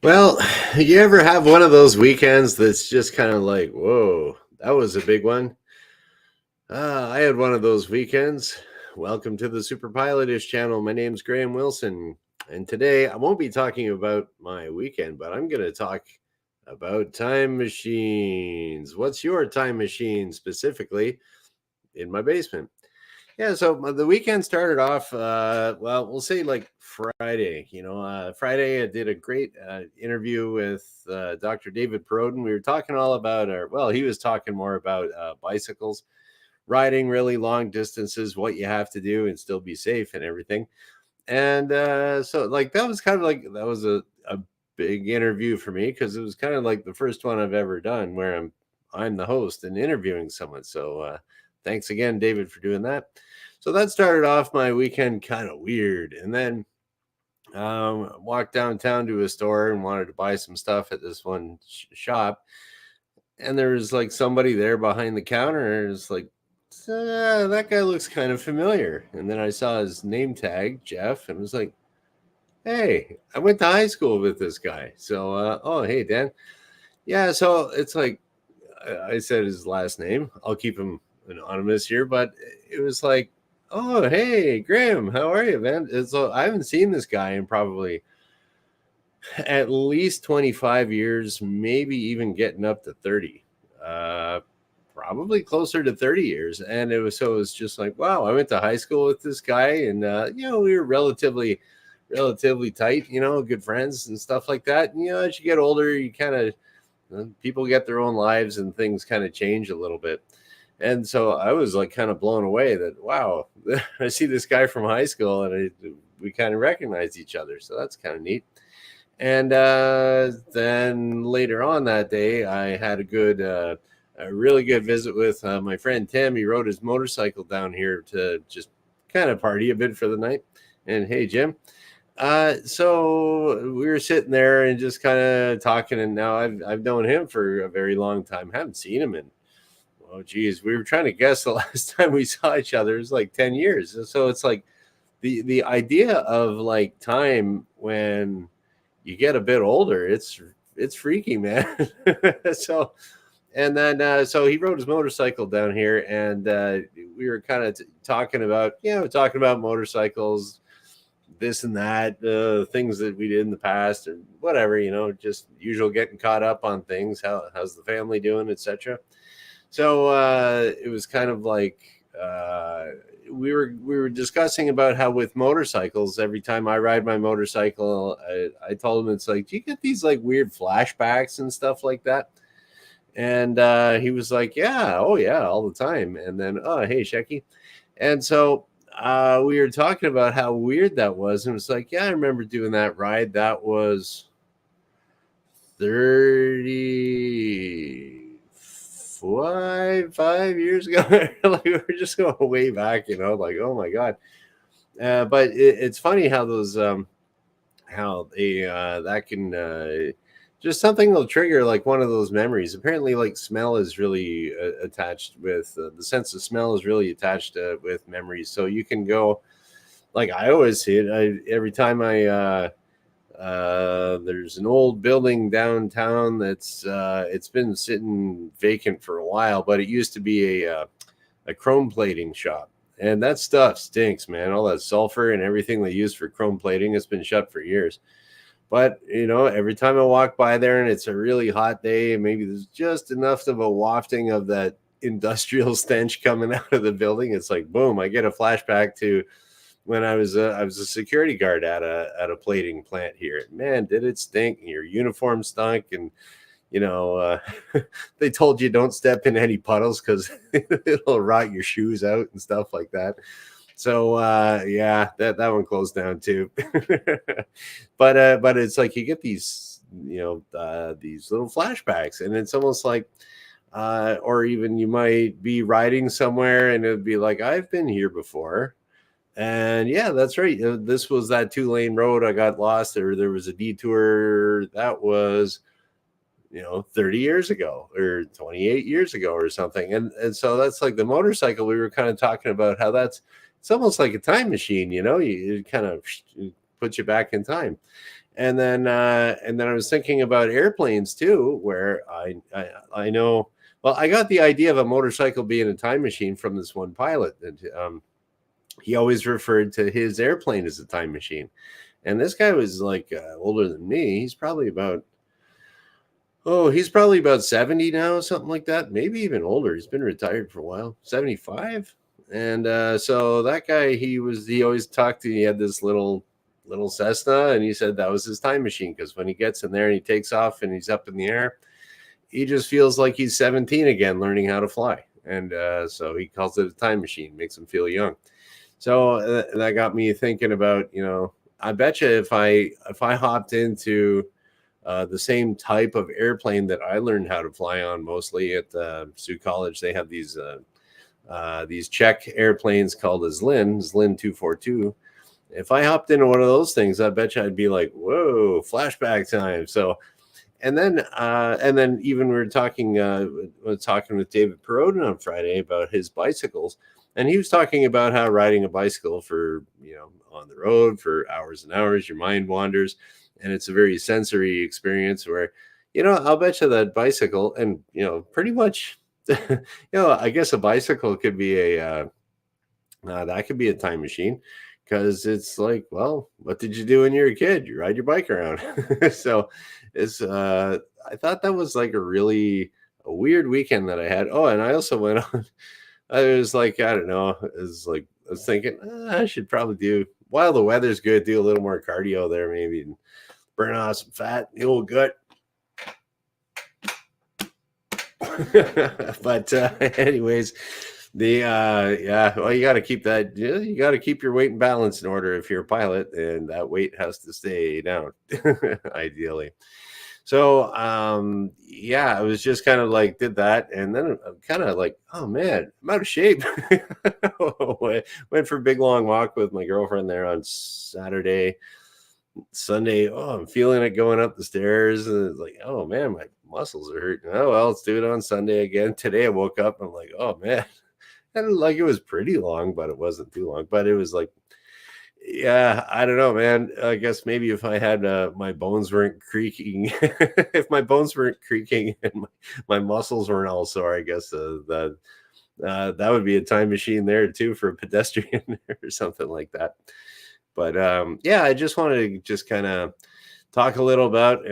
Well, you ever have one of those weekends that's just kind of like, whoa, that was a big one? I had one of those weekends. Welcome to the superpilotish channel. My name's Graham Wilson. And today I won't be talking about my weekend, but I'm going to talk about time machines. What's your time machine specifically in my basement? Yeah, so the weekend started off, well, we'll say like Friday. Friday I did a great interview with Dr. David Perodin. We were talking all about he was talking more about bicycles, riding really long distances, what you have to do and still be safe and everything. And so, like, that was a big interview for me because it was kind of like the first one I've ever done where I'm the host and interviewing someone. So, thanks again, David, for doing that. So that started off my weekend kind of weird, and then walked downtown to a store and wanted to buy some stuff at this one shop, and there was like somebody there behind the counter, and it's like, that guy looks kind of familiar. And then I saw his name tag, Jeff, and was like, hey, I went to high school with this guy. So, oh, hey, Dan. Yeah, so it's like, I said his last name. I'll keep him anonymous here, but it was like, oh, hey, Graham, how are you, man? So I haven't seen this guy in probably at least 25 years, maybe even getting up to 30. Uh, Probably closer to 30 years. And it was just like, wow, I went to high school with this guy, and we were relatively tight, good friends and stuff like that. And, as you get older, you kind of people get their own lives and things kind of change a little bit. And so I was like kind of blown away that, wow, I see this guy from high school, and we kind of recognize each other. So that's kind of neat. And then later on that day, I had a really good visit with my friend Tim. He rode his motorcycle down here to just kind of party a bit for the night. And hey, Jim. So we were sitting there and just kind of talking. And now I've known him for a very long time. Haven't seen him in, oh geez, we were trying to guess the last time we saw each other. It was like 10 years. So it's like the idea of like time when you get a bit older, it's freaky, man. So and then so he rode his motorcycle down here, and we were kind of talking about talking about motorcycles, this and that, things that we did in the past or whatever, just usual getting caught up on things. How's the family doing, etc. So it was kind of like we were discussing about how with motorcycles, every time I ride my motorcycle, I told him it's like, do you get these like weird flashbacks and stuff like that? And he was like, yeah, oh yeah, all the time. And then, oh hey, Shecky. And so we were talking about how weird that was, and it was like, yeah, I remember doing that ride. That was 35 years ago. Like we were just going way back, like, oh my god. But it's funny how those how they that can just something will trigger like one of those memories. Apparently, like smell is really attached with the sense of smell is really attached with memories. So you can go, like I always see it. Every time there's an old building downtown that's it's been sitting vacant for a while, but it used to be a chrome plating shop. And that stuff stinks, man. All that sulfur and everything they use for chrome plating has been shut for years. But, every time I walk by there and it's a really hot day, and maybe there's just enough of a wafting of that industrial stench coming out of the building, it's like, boom, I get a flashback to when I was a security guard at a plating plant here. Man, did it stink. Your uniform stunk. And, they told you don't step in any puddles because it'll rot your shoes out and stuff like that. So yeah, that one closed down too. But it's like you get these these little flashbacks, and it's almost like or even you might be riding somewhere and it'd be like, I've been here before. And yeah, that's right. This was that 2-lane road. I got lost, or there was a detour that was 30 years ago or 28 years ago or something. And so that's like the motorcycle. We were kind of talking about how it's almost like a time machine, it kind of puts you back in time. And then I was thinking about airplanes too, where I know. Well, I got the idea of a motorcycle being a time machine from this one pilot. And he always referred to his airplane as a time machine. And this guy was like older than me. He's probably about 70 now, something like that. Maybe even older. He's been retired for a while, 75. And so that guy, he always talked to. He had this little Cessna, and he said that was his time machine because when he gets in there and he takes off and he's up in the air, he just feels like he's 17 again, learning how to fly. And so he calls it a time machine, makes him feel young. So that got me thinking about, I bet you if I hopped into the same type of airplane that I learned how to fly on, mostly at Sioux College, they have these Czech airplanes called a Zlin 242. If I hopped into one of those things, I bet you I'd be like, whoa, flashback time. So, and then even we were talking with David Perodin on Friday about his bicycles, and he was talking about how riding a bicycle for on the road for hours and hours, your mind wanders, and it's a very sensory experience where I'll bet you that bicycle, and pretty much I guess a bicycle could be that could be a time machine, because it's like, well, what did you do when you were a kid? You ride your bike around. So it's I thought that was like a weird weekend that I had. Oh, and I also went on. I was like, I don't know. I was thinking I should probably while the weather's good, do a little more cardio there, maybe, and burn off some fat, the old gut. But anyways, well, you got to keep that. You got to keep your weight and balance in order if you're a pilot, and that weight has to stay down, ideally. So, I was just kind of like did that, and then I'm kind of like, oh man, I'm out of shape. Went for a big long walk with my girlfriend there on Saturday. Sunday, I'm feeling it going up the stairs, and it's like, oh man, my muscles are hurting. Oh well, let's do it on Sunday again. Today I woke up and I'm like, oh man, and like it was pretty long, but it wasn't too long. But it was like, yeah, I don't know, man. I guess maybe if I had my bones weren't creaking, if my bones weren't creaking and my muscles weren't all sore, I guess that would be a time machine there too for a pedestrian or something like that. But I just wanted to just kind of talk a little about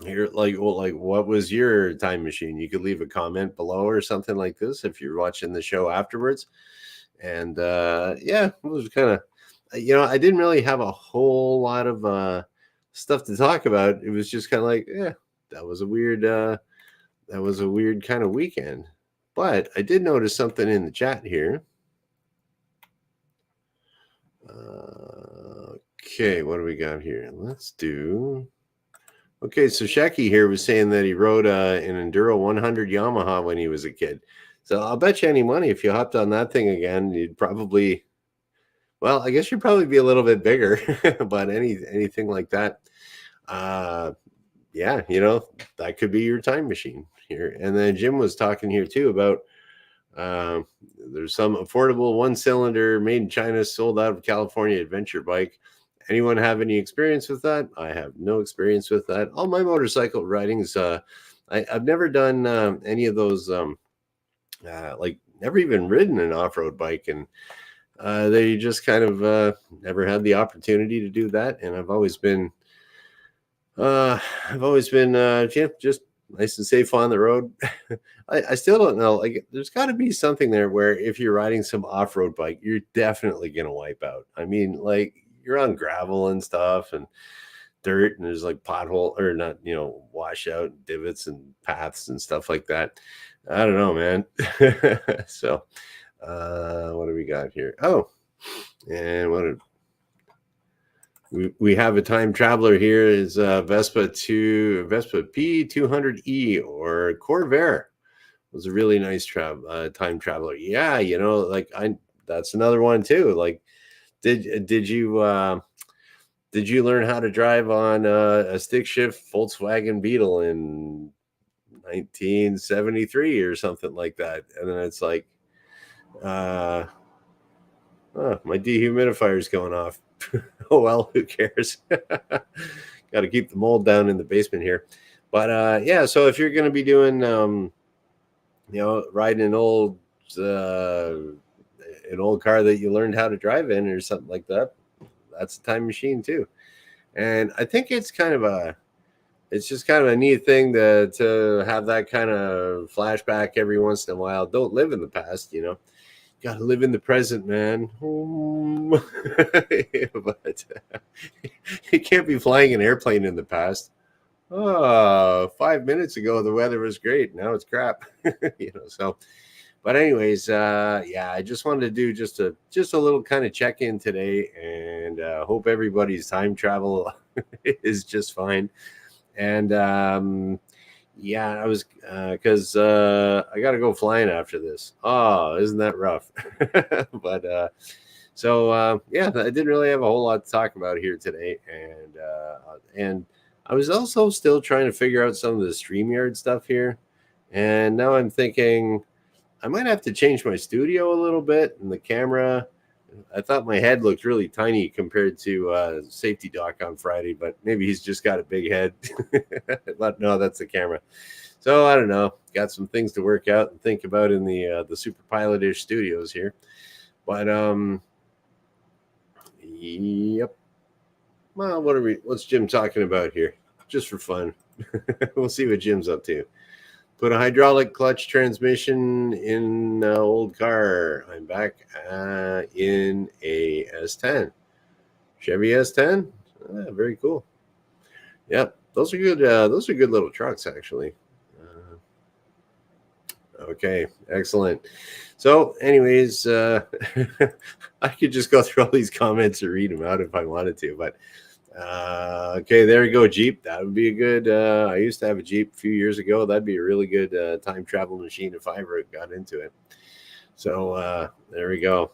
here, like what was your time machine? You could leave a comment below or something like this if you're watching the show afterwards. And it was kind of, I didn't really have a whole lot of stuff to talk about. It was just kind of like, that was a weird kind of weekend. But I did notice something in the chat here. Okay, what do we got here? Let's do. Okay, so Shecky here was saying that he rode an Enduro 100 Yamaha when he was a kid. So I'll bet you any money if you hopped on that thing again, you'd probably, well, I guess you'd probably be a little bit bigger, but anything like that, that could be your time machine here. And then Jim was talking here too about there's some affordable one-cylinder made in China, sold out of California adventure bike. Anyone have any experience with that? I have no experience with that. All my motorcycle ridings, I've never done any of those, like never even ridden an off-road bike, and they just kind of never had the opportunity to do that. And I've always been just nice and safe on the road. I still don't know. Like, there's got to be something there where if you're riding some off-road bike, you're definitely gonna wipe out. I mean, like, you're on gravel and stuff and dirt, and there's like pothole or not, washout divots and paths and stuff like that. I don't know, man. So, what do we got here? Oh, and we have a time traveler here is Vespa P200E or Corvair. It was a really nice time traveler. Yeah, that's another one too. Like, did you learn how to drive on a stick shift Volkswagen Beetle in 1973 or something like that? And then it's like, Oh, my dehumidifier is going off. Oh well, who cares? Got to keep the mold down in the basement here. But yeah, so if you're going to be doing, riding uh, an old car that you learned how to drive in or something like that, that's a time machine too. And I think it's just kind of a neat thing to have that kind of flashback every once in a while. Don't live in the past, Gotta live in the present, man. But you can't be flying an airplane in the past. Oh, 5 minutes ago the weather was great. Now it's crap. So but anyways, yeah, I just wanted to do just a little kind of check in today, and hope everybody's time travel is just fine. And yeah, I was because I got to go flying after this. Oh, isn't that rough? But yeah, I didn't really have a whole lot to talk about here today, and I was also still trying to figure out some of the StreamYard stuff here, and now I'm thinking I might have to change my studio a little bit and the camera. I thought my head looked really tiny compared to Safety Doc on Friday, but maybe he's just got a big head. But no, that's the camera. So I don't know. Got some things to work out and think about in the superpilotish studios here. But yep. Well, what's Jim talking about here? Just for fun. We'll see what Jim's up to. Put a hydraulic clutch transmission in an old car. I'm back in a S10. Chevy S10. Very cool. Yep, those are good. Those are good little trucks, actually. Okay, excellent. So, anyways, I could just go through all these comments and read them out if I wanted to, but okay, there you go, Jeep. That would be a good. I used to have a Jeep a few years ago. That'd be a really good time travel machine if I ever got into it. So there we go.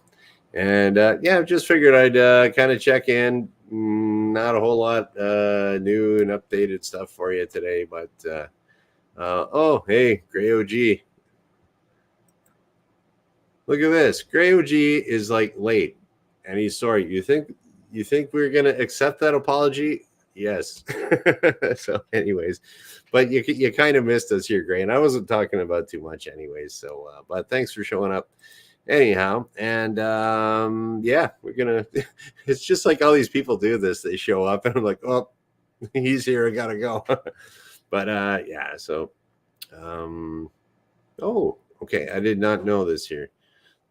And yeah, just figured I'd kind of check in. Not a whole lot new and updated stuff for you today, but oh, hey, Gray OG. Look at this. Gray OG is like late, and he's sorry. You think we're gonna accept that apology? Yes. So, anyways, but you kind of missed us here, Gray, and I wasn't talking about too much, anyways. So, but thanks for showing up, anyhow. And yeah, we're gonna. It's just like all these people do this. They show up, and I'm like, oh, he's here. I gotta go. But yeah. So, oh, okay. I did not know this here.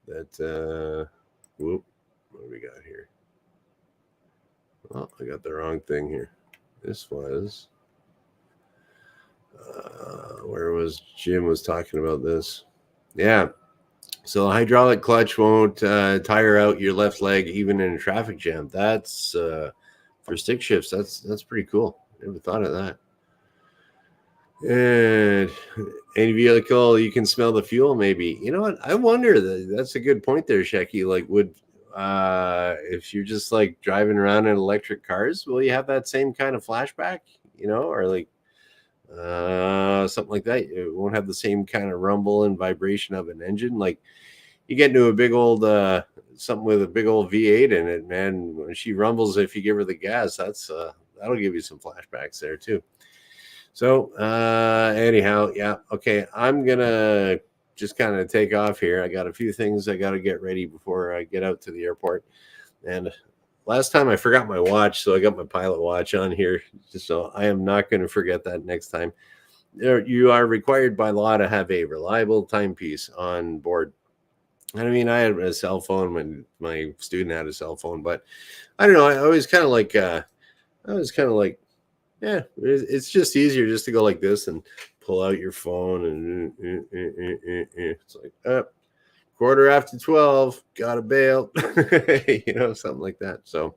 That whoop, what do we got here? Oh, I got the wrong thing here. This was where was Jim was talking about this? Yeah. So hydraulic clutch won't tire out your left leg even in a traffic jam. That's for stick shifts. That's pretty cool. Never thought of that. And any vehicle you can smell the fuel, maybe. You know what? I wonder. That's a good point there, Shecky. Like, would if you're just like driving around in electric cars, will you have that same kind of flashback? Or like something like that. It won't have the same kind of rumble and vibration of an engine. Like you get into a big old something with a big old V8 in it, man. When she rumbles, if you give her the gas, that'll give you some flashbacks there too. So anyhow, yeah, okay. I'm gonna just kind of take off here. I got a few things I got to get ready before I get out to the airport. And last time I forgot my watch, so I got my pilot watch on here. So I am not going to forget that next time. You are required by law to have a reliable timepiece on board. I mean, I had a cell phone when my student had a cell phone, but I don't know. I was kind of like, yeah, it's just easier just to go like this and pull out your phone and it's like quarter after 12, gotta bail, something like that. So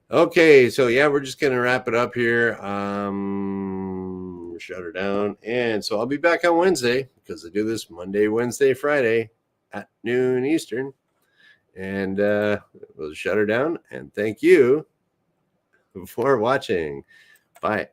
okay, so yeah, we're just gonna wrap it up here. Shut her down, and so I'll be back on Wednesday because I do this Monday, Wednesday, Friday at noon Eastern, and we'll shut her down. And thank you for watching. Bye.